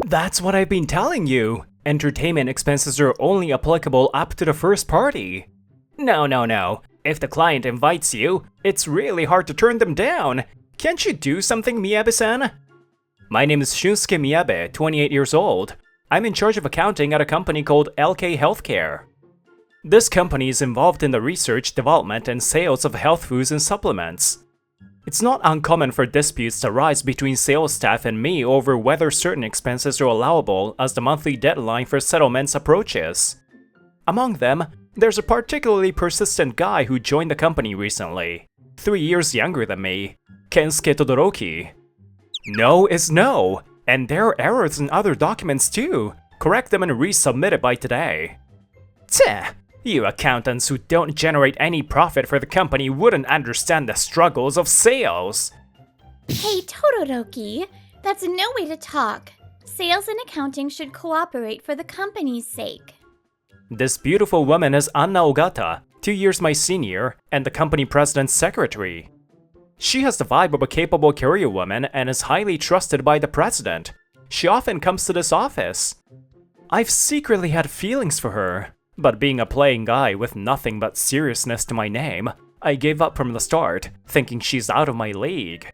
That's what I've been telling you. Entertainment expenses are only applicable up to the first party. No. If the client invites you, it's really hard to turn them down. Can't you do something, Miyabe-san? My name is Shunsuke Miyabe, 28 years old. I'm in charge of accounting at a company called LK Healthcare. This company is involved in the research, development, and sales of health foods and supplements. It's not uncommon for disputes to arise between sales staff and me over whether certain expenses are allowable as the monthly deadline for settlements approaches. Among them, there's a particularly persistent guy who joined the company recently, 3 years younger than me, Kensuke Todoroki. No is no, and there are errors in other documents too. Correct them and resubmit it by today. Tch! You accountants who don't generate any profit for the company wouldn't understand the struggles of sales. Hey, Todoroki, that's no way to talk. Sales and accounting should cooperate for the company's sake. This beautiful woman is Anna Ogata, 2 years my senior, and the company president's secretary. She has the vibe of a capable career woman and is highly trusted by the president. She often comes to this office. I've secretly had feelings for her, but being a playing guy with nothing but seriousness to my name, I gave up from the start, thinking she's out of my league.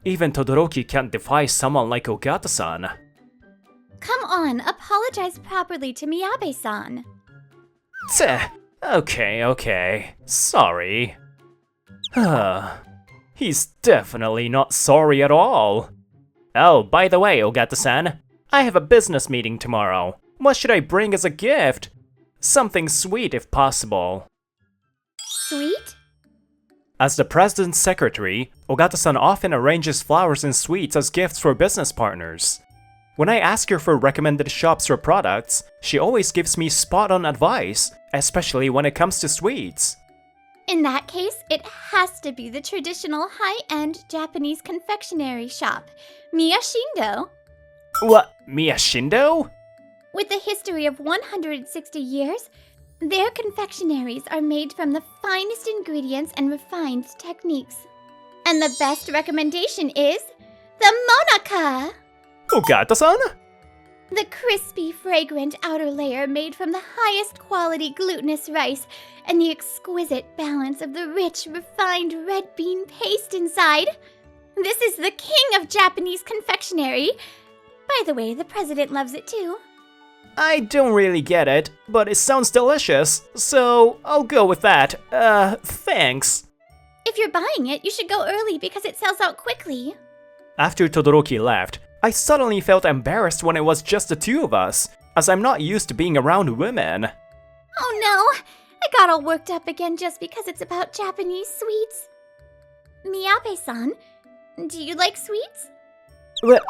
Even Todoroki can't defy someone like Ogata-san. Come on, apologize properly to Miyabe-san. Tch, okay, sorry. He's definitely not sorry at all. Oh, by the way, Ogata-san, I have a business meeting tomorrow. What should I bring as a gift? Something sweet if possible. Sweet? As the president's secretary, Ogata-san often arranges flowers and sweets as gifts for business partners. When I ask her for recommended shops or products, she always gives me spot-on advice, especially when it comes to sweets. In that case, it has to be the traditional high-end Japanese confectionery shop, Miyashindo. What, Miyashindo? With a history of 160 years, their confectionaries are made from the finest ingredients and refined techniques. And the best recommendation is the Monaka! Ogata-san? The crispy, fragrant outer layer made from the highest quality glutinous rice and the exquisite balance of the rich, refined red bean paste inside. This is the king of Japanese confectionery. By the way, the president loves it too. I don't really get it, but it sounds delicious, so I'll go with that. Thanks. If you're buying it, you should go early because it sells out quickly. After Todoroki left, I suddenly felt embarrassed when it was just the two of us, as I'm not used to being around women. Oh no! I got all worked up again just because it's about Japanese sweets. Miyabe-san, do you like sweets?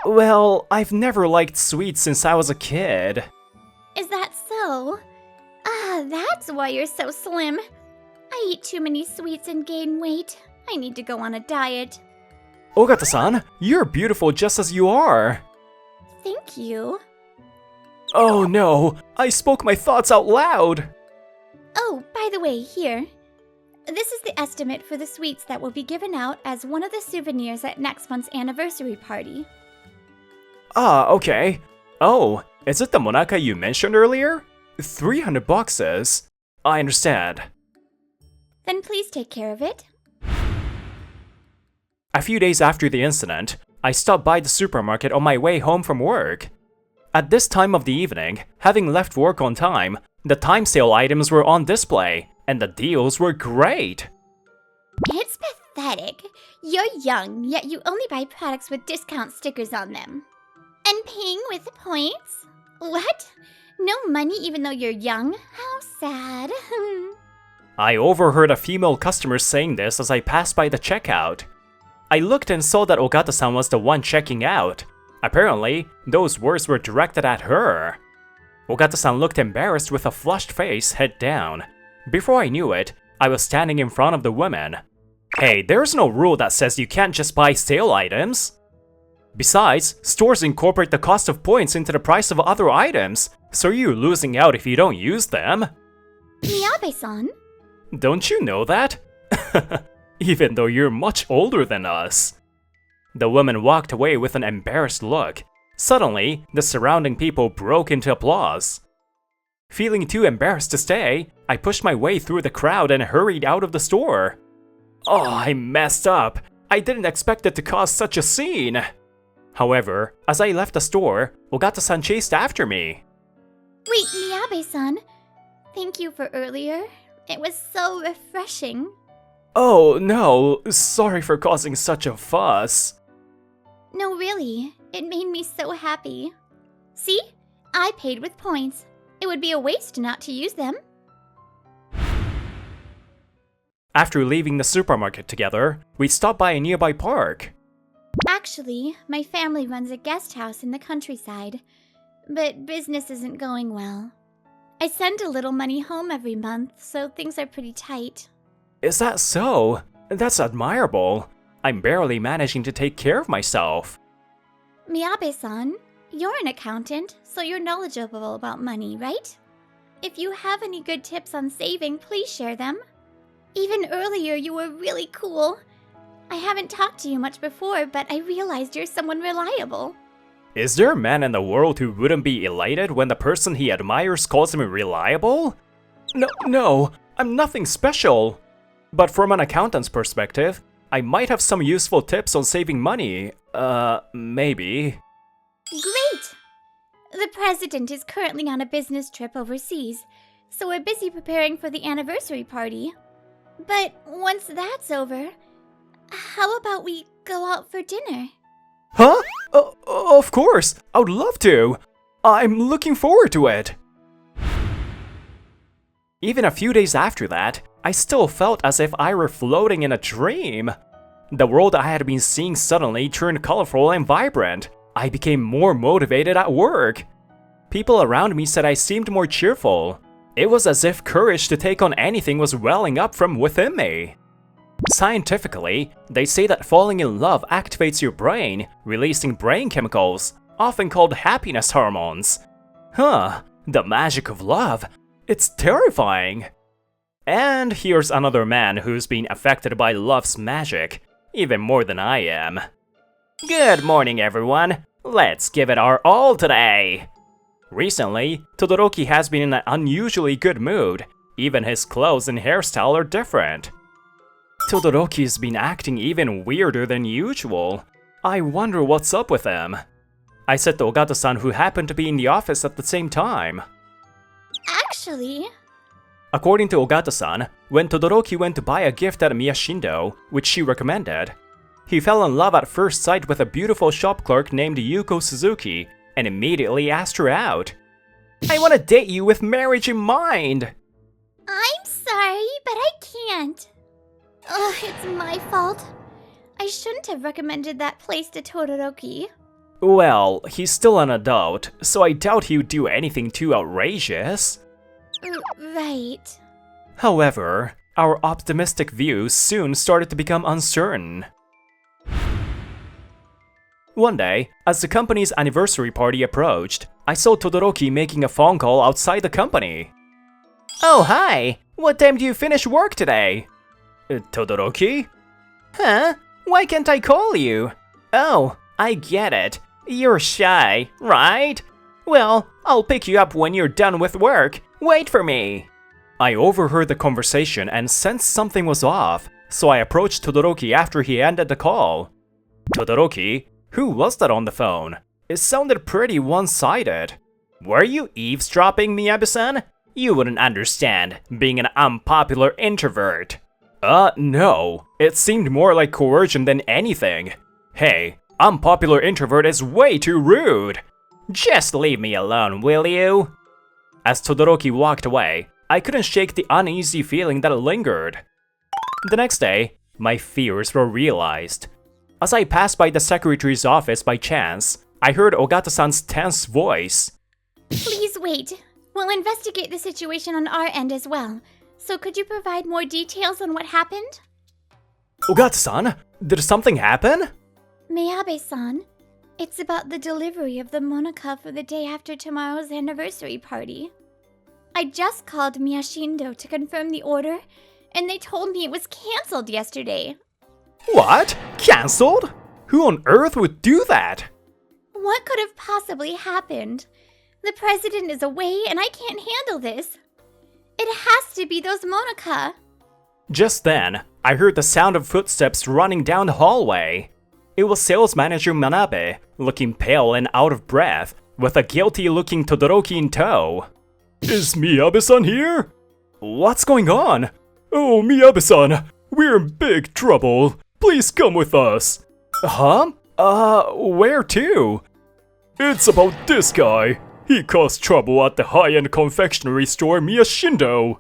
Well, I've never liked sweets since I was a kid. Is that so? That's why you're so slim. I eat too many sweets and gain weight. I need to go on a diet. Ogata-san, you're beautiful just as you are. Thank you. Oh no, I spoke my thoughts out loud. Oh, by the way, here. This is the estimate for the sweets that will be given out as one of the souvenirs at next month's anniversary party. Ah, okay. Oh, is it the Monaka you mentioned earlier? 300 boxes. I understand. Then please take care of it. A few days after the incident, I stopped by the supermarket on my way home from work. At this time of the evening, having left work on time, the time sale items were on display, and the deals were great. It's pathetic. You're young, yet you only buy products with discount stickers on them. And paying with points? What? No money even though you're young? How sad. I overheard a female customer saying this as I passed by the checkout. I looked and saw that Ogata-san was the one checking out. Apparently, those words were directed at her. Ogata-san looked embarrassed with a flushed face, head down. Before I knew it, I was standing in front of the woman. Hey, there's no rule that says you can't just buy sale items. Besides, stores incorporate the cost of points into the price of other items, so you're losing out if you don't use them. Miyabe-san? Don't you know that? Even though you're much older than us. The woman walked away with an embarrassed look. Suddenly, the surrounding people broke into applause. Feeling too embarrassed to stay, I pushed my way through the crowd and hurried out of the store. Oh, I messed up. I didn't expect it to cause such a scene. However, as I left the store, Ogata-san chased after me. Wait, Miyabe-san. Thank you for earlier. It was so refreshing. Oh no, sorry for causing such a fuss. No, really. It made me so happy. See? I paid with points. It would be a waste not to use them. After leaving the supermarket together, we stopped by a nearby park. Actually, my family runs a guest house in the countryside, but business isn't going well. I send a little money home every month, so things are pretty tight. Is that so? That's admirable. I'm barely managing to take care of myself. Miyabe-san, you're an accountant, so you're knowledgeable about money, right? If you have any good tips on saving, please share them. Even earlier, you were really cool. I haven't talked to you much before, but I realized you're someone reliable. Is there a man in the world who wouldn't be elated when the person he admires calls him reliable? No, I'm nothing special. But from an accountant's perspective, I might have some useful tips on saving money. Maybe. Great! The president is currently on a business trip overseas, so we're busy preparing for the anniversary party. But once that's over, how about we go out for dinner? Huh? Of course, I would love to. I'm looking forward to it. Even a few days after that, I still felt as if I were floating in a dream. The world I had been seeing suddenly turned colorful and vibrant. I became more motivated at work. People around me said I seemed more cheerful. It was as if courage to take on anything was welling up from within me. Scientifically, they say that falling in love activates your brain, releasing brain chemicals, often called happiness hormones. Huh, the magic of love. It's terrifying. And here's another man who's been affected by love's magic, even more than I am. Good morning, everyone. Let's give it our all today. Recently, Todoroki has been in an unusually good mood. Even his clothes and hairstyle are different. Todoroki's been acting even weirder than usual. I wonder what's up with him. I said to Ogata-san, who happened to be in the office at the same time. Actually... According to Ogata-san, when Todoroki went to buy a gift at Miyashindo, which she recommended, he fell in love at first sight with a beautiful shop clerk named Yuko Suzuki and immediately asked her out. I want to date you with marriage in mind! I'm sorry, but I can't. Ugh, it's my fault. I shouldn't have recommended that place to Todoroki. Well, he's still an adult, so I doubt he would do anything too outrageous. Right. However, our optimistic views soon started to become uncertain. One day, as the company's anniversary party approached, I saw Todoroki making a phone call outside the company. Oh, hi! What time do you finish work today? Todoroki? Huh? Why can't I call you? Oh, I get it. You're shy, right? Well, I'll pick you up when you're done with work. Wait for me. I overheard the conversation and sensed something was off, so I approached Todoroki after he ended the call. Todoroki? Who was that on the phone? It sounded pretty one-sided. Were you eavesdropping, Miyabe-san? You wouldn't understand, being an unpopular introvert. No. It seemed more like coercion than anything. Hey, unpopular introvert is way too rude. Just leave me alone, will you? As Todoroki walked away, I couldn't shake the uneasy feeling that lingered. The next day, my fears were realized. As I passed by the secretary's office by chance, I heard Ogata-san's tense voice. Please wait. We'll investigate the situation on our end as well. So could you provide more details on what happened? Ogata-san, did something happen? Miyabe-san, it's about the delivery of the Monica for the day after tomorrow's anniversary party. I just called Miyashindo to confirm the order, and they told me it was cancelled yesterday. What? Cancelled? Who on earth would do that? What could have possibly happened? The president is away and I can't handle this. It has to be those Monica. Just then, I heard the sound of footsteps running down the hallway. It was sales manager Miyabe, looking pale and out of breath, with a guilty-looking Todoroki in tow. Is Miyabe-san here? What's going on? Oh, Miyabe-san, we're in big trouble. Please come with us. Huh? Where to? It's about this guy. He caused trouble at the high-end confectionery store Miyashindo.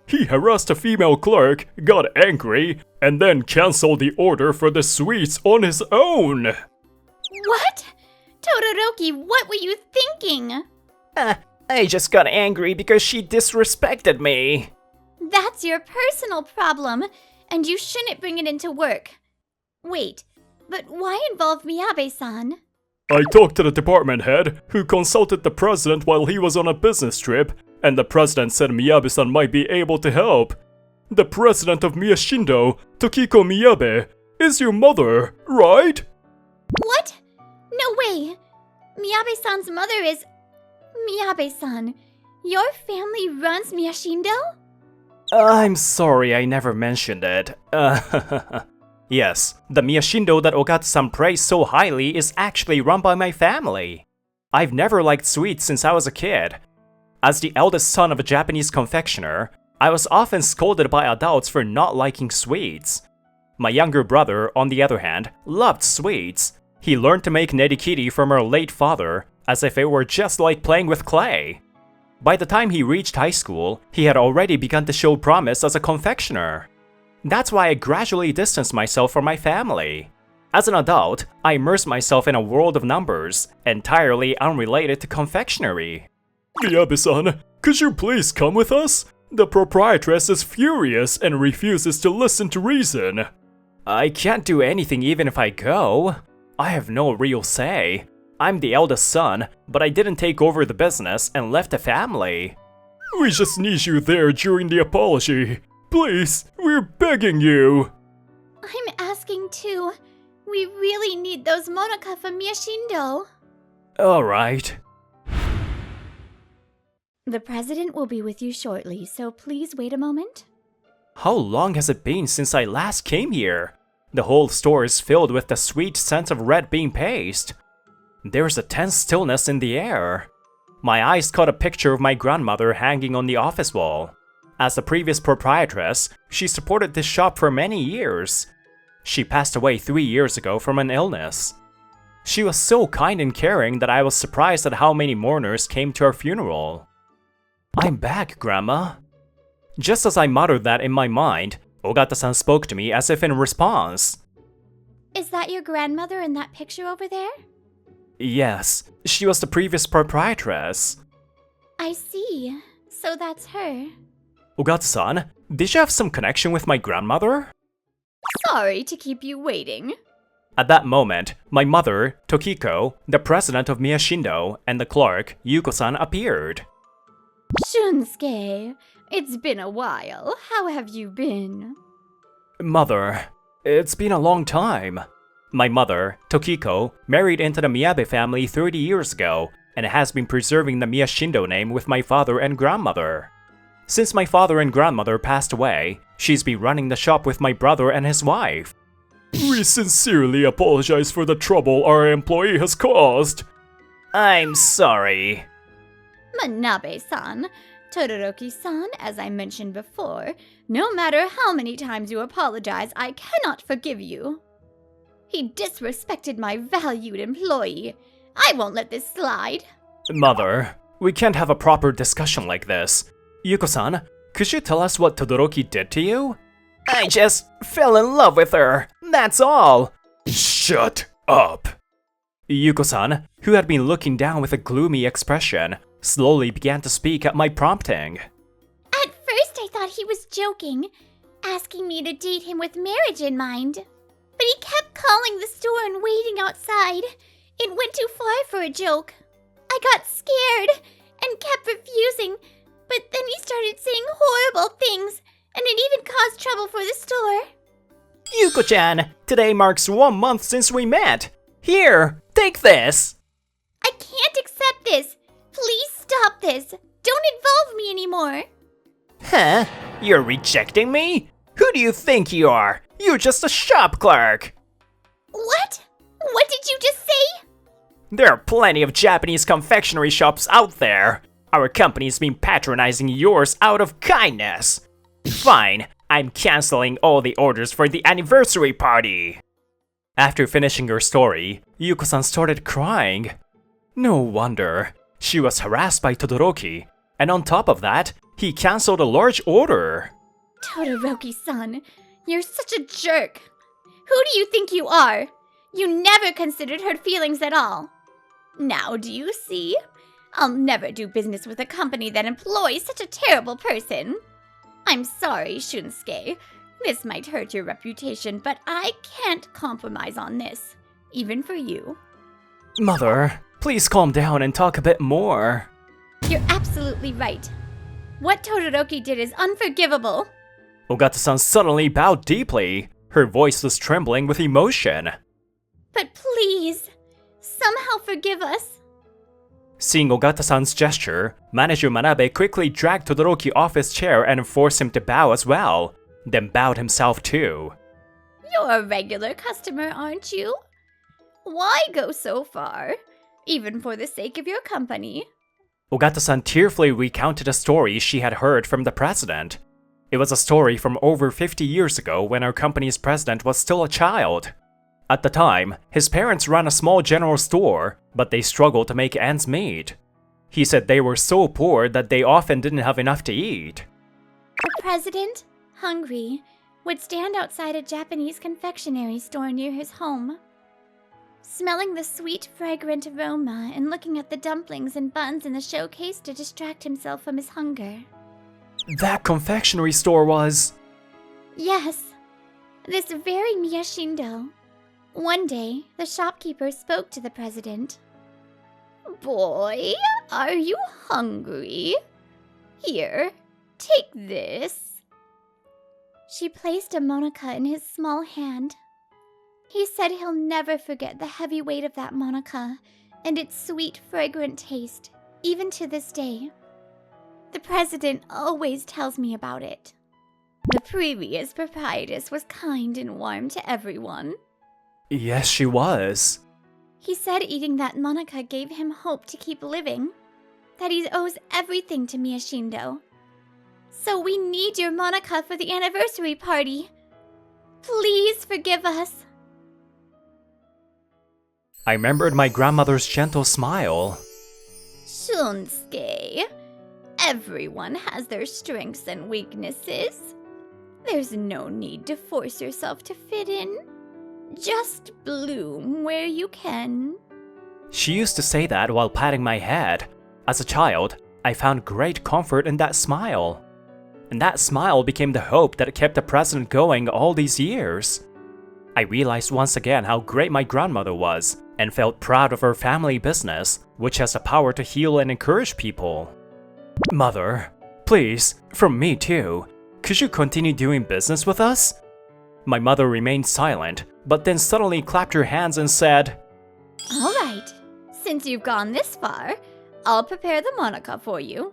He harassed a female clerk, got angry, and then cancelled the order for the sweets on his own. What? Todoroki, what were you thinking? I just got angry because she disrespected me. That's your personal problem, and you shouldn't bring it into work. Wait, but why involve Miyabe-san? I talked to the department head, who consulted the president while he was on a business trip, and the president said Miyabe-san might be able to help. The president of Miyashindo, Tokiko Miyabe, is your mother, right? What? No way! Miyabe-san's mother is... Miyabe-san, your family runs Miyashindo? I'm sorry I never mentioned it. Yes, the Miyashindo that Ogata-san praised so highly is actually run by my family. I've never liked sweets since I was a kid. As the eldest son of a Japanese confectioner, I was often scolded by adults for not liking sweets. My younger brother, on the other hand, loved sweets. He learned to make nerikiri from our late father, as if it were just like playing with clay. By the time he reached high school, he had already begun to show promise as a confectioner. That's why I gradually distanced myself from my family. As an adult, I immersed myself in a world of numbers, entirely unrelated to confectionery. Miyabe-san, could you please come with us? The proprietress is furious and refuses to listen to reason. I can't do anything even if I go. I have no real say. I'm the eldest son, but I didn't take over the business and left the family. We just need you there during the apology. Please, we're begging you. I'm asking too. We really need those Monica from Miyashindo. Alright. The president will be with you shortly, so please wait a moment. How long has it been since I last came here? The whole store is filled with the sweet scent of red bean paste. There's a tense stillness in the air. My eyes caught a picture of my grandmother hanging on the office wall. As the previous proprietress, she supported this shop for many years. She passed away 3 years ago from an illness. She was so kind and caring that I was surprised at how many mourners came to her funeral. I'm back, Grandma. Just as I muttered that in my mind, Ogata-san spoke to me as if in response. Is that your grandmother in that picture over there? Yes, she was the previous proprietress. I see. So that's her. Ogata-san, did you have some connection with my grandmother? Sorry to keep you waiting. At that moment, my mother, Tokiko, the president of Miyashindo, and the clerk, Yuko-san, appeared. Shunsuke, it's been a while. How have you been? Mother, it's been a long time. My mother, Tokiko, married into the Miyabe family 30 years ago, and has been preserving the Miyashindo name with my father and grandmother. Since my father and grandmother passed away, she's been running the shop with my brother and his wife. We sincerely apologize for the trouble our employee has caused. I'm sorry. Manabe-san, Todoroki-san, as I mentioned before, no matter how many times you apologize, I cannot forgive you. He disrespected my valued employee. I won't let this slide. Mother, we can't have a proper discussion like this. Yuko-san, could you tell us what Todoroki did to you? I just fell in love with her, that's all. Shut up. Yuko-san, who had been looking down with a gloomy expression, slowly began to speak at my prompting. At first I thought he was joking, asking me to date him with marriage in mind. But he kept calling the store and waiting outside. It went too far for a joke. I got scared and kept refusing, but then he started saying horrible things, and it even caused trouble for the store. Yuko-chan, today marks 1 month since we met. Here, take this. this! Please stop this! Don't involve me anymore! Huh? You're rejecting me? Who do you think you are? You're just a shop clerk! What? What did you just say? There are plenty of Japanese confectionery shops out there. Our company's been patronizing yours out of kindness. Fine, I'm canceling all the orders for the anniversary party. After finishing her story, Yuko-san started crying. No wonder. She was harassed by Todoroki, and on top of that, he canceled a large order. Todoroki-san, you're such a jerk. Who do you think you are? You never considered her feelings at all. Now do you see? I'll never do business with a company that employs such a terrible person. I'm sorry, Shunsuke. This might hurt your reputation, but I can't compromise on this, even for you. Mother, please calm down and talk a bit more. You're absolutely right. What Todoroki did is unforgivable. Ogata-san suddenly bowed deeply. Her voice was trembling with emotion. But please, somehow forgive us. Seeing Ogata-san's gesture, Manager Miyabe quickly dragged Todoroki off his chair and forced him to bow as well, then bowed himself too. You're a regular customer, aren't you? Why go so far, even for the sake of your company? Ogata-san tearfully recounted a story she had heard from the president. It was a story from over 50 years ago when our company's president was still a child. At the time, his parents ran a small general store, but they struggled to make ends meet. He said they were so poor that they often didn't have enough to eat. The president, hungry, would stand outside a Japanese confectionery store near his home, smelling the sweet, fragrant aroma and looking at the dumplings and buns in the showcase to distract himself from his hunger. That confectionery store was... Yes, this very Miyashindo. One day, the shopkeeper spoke to the president. Boy, are you hungry? Here, take this. She placed a monica in his small hand. He said he'll never forget the heavy weight of that monica and its sweet, fragrant taste, even to this day. The president always tells me about it. The previous proprietress was kind and warm to everyone. Yes, she was. He said eating that monica gave him hope to keep living, that he owes everything to Miyashindo. So we need your monica for the anniversary party. Please forgive us. I remembered my grandmother's gentle smile. Shunsuke, everyone has their strengths and weaknesses. There's no need to force yourself to fit in. Just bloom where you can. She used to say that while patting my head. As a child, I found great comfort in that smile. And that smile became the hope that kept the president going all these years. I realized once again how great my grandmother was, and felt proud of her family business, which has the power to heal and encourage people. Mother, please, from me too, could you continue doing business with us? My mother remained silent, but then suddenly clapped her hands and said, All right, since you've gone this far, I'll prepare the monica for you.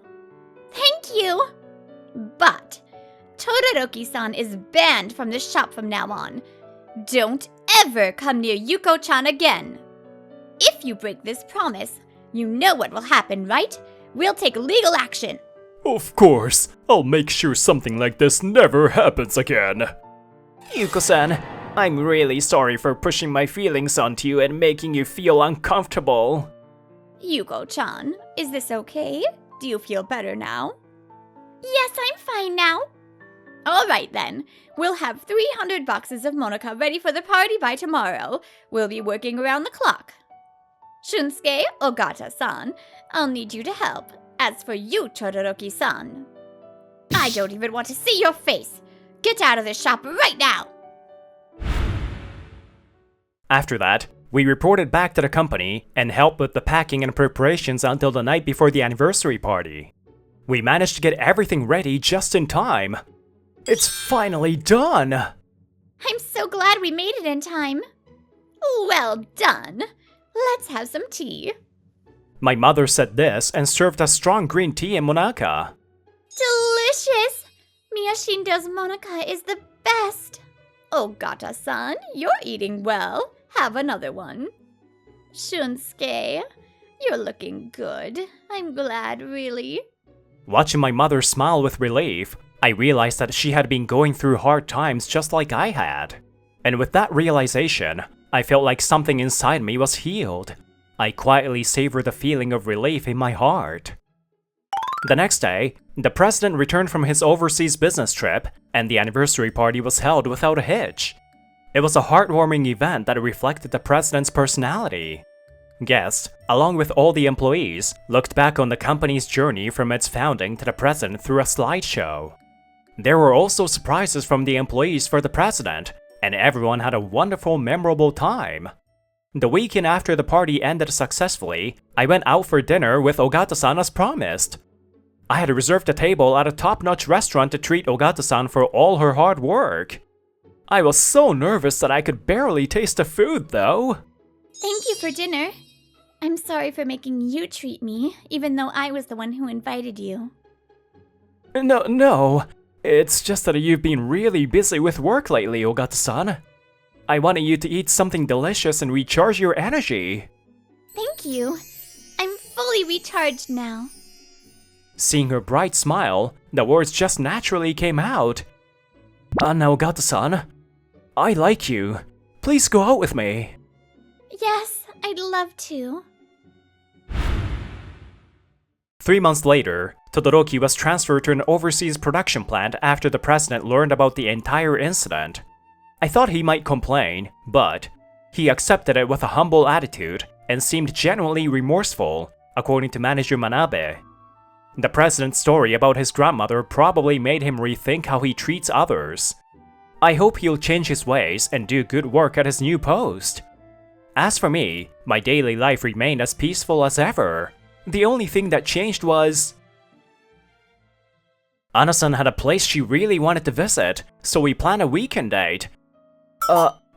Thank you! But Todoroki-san is banned from the shop from now on. Don't ever come near Yuko-chan again. If you break this promise, you know what will happen, right? We'll take legal action. Of course, I'll make sure something like this never happens again. Yuko-san, I'm really sorry for pushing my feelings onto you and making you feel uncomfortable. Yuko-chan, is this okay? Do you feel better now? Yes, I'm fine now. All right then, we'll have 300 boxes of monica ready for the party by tomorrow. We'll be working around the clock. Shunsuke, Ogata-san, I'll need you to help. As for you, Todoroki-san, I don't even want to see your face. Get out of this shop right now! After that, we reported back to the company and helped with the packing and preparations until the night before the anniversary party. We managed to get everything ready just in time. It's finally done! I'm so glad we made it in time. Well done. Let's have some tea. My mother said this and served us strong green tea and monaka. Delicious! Miyashindo's monaka is the best. Ogata-san, you're eating well. Have another one. Shunsuke, you're looking good. I'm glad, really. Watching my mother smile with relief, I realized that she had been going through hard times just like I had. And with that realization, I felt like something inside me was healed. I quietly savored the feeling of relief in my heart. The next day, the president returned from his overseas business trip, and the anniversary party was held without a hitch. It was a heartwarming event that reflected the president's personality. Guests, along with all the employees, looked back on the company's journey from its founding to the present through a slideshow. There were also surprises from the employees for the president, and everyone had a wonderful, memorable time. The weekend after the party ended successfully, I went out for dinner with Ogata-san as promised. I had reserved a table at a top-notch restaurant to treat Ogata-san for all her hard work. I was so nervous that I could barely taste the food, though. Thank you for dinner. I'm sorry for making you treat me, even though I was the one who invited you. No. It's just that you've been really busy with work lately, Ogata-san. I wanted you to eat something delicious and recharge your energy. Thank you. I'm fully recharged now. Seeing her bright smile, the words just naturally came out. Now, Ogata-san, I like you. Please go out with me. Yes, I'd love to. 3 months later, Todoroki was transferred to an overseas production plant after the president learned about the entire incident. I thought he might complain, but he accepted it with a humble attitude and seemed genuinely remorseful, according to manager Miyabe. The president's story about his grandmother probably made him rethink how he treats others. I hope he'll change his ways and do good work at his new post. As for me, my daily life remained as peaceful as ever. The only thing that changed was... Anna-san had a place she really wanted to visit, so we planned a weekend date.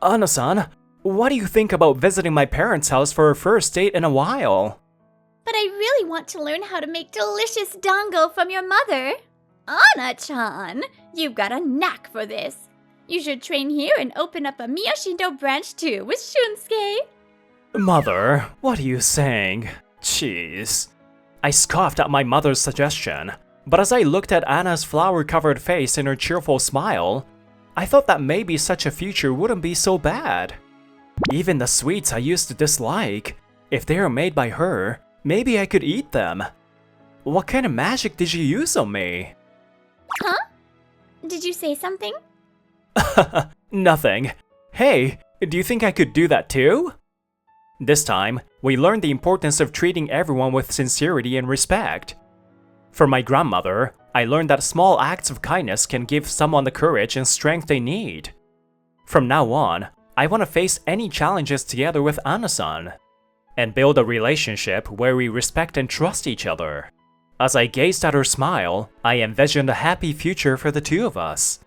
Anna-san, what do you think about visiting my parents' house for a first date in a while? But I really want to learn how to make delicious dango from your mother. Anna-chan, you've got a knack for this. You should train here and open up a Miyashindo branch too with Shunsuke. Mother, what are you saying? Jeez. I scoffed at my mother's suggestion, but as I looked at Anna's flower-covered face and her cheerful smile, I thought that maybe such a future wouldn't be so bad. Even the sweets I used to dislike, if they are made by her, maybe I could eat them. What kind of magic did you use on me? Huh? Did you say something? Nothing. Hey, do you think I could do that too? This time, we learned the importance of treating everyone with sincerity and respect. From my grandmother, I learned that small acts of kindness can give someone the courage and strength they need. From now on, I want to face any challenges together with Anna-san, and build a relationship where we respect and trust each other. As I gazed at her smile, I envisioned a happy future for the two of us.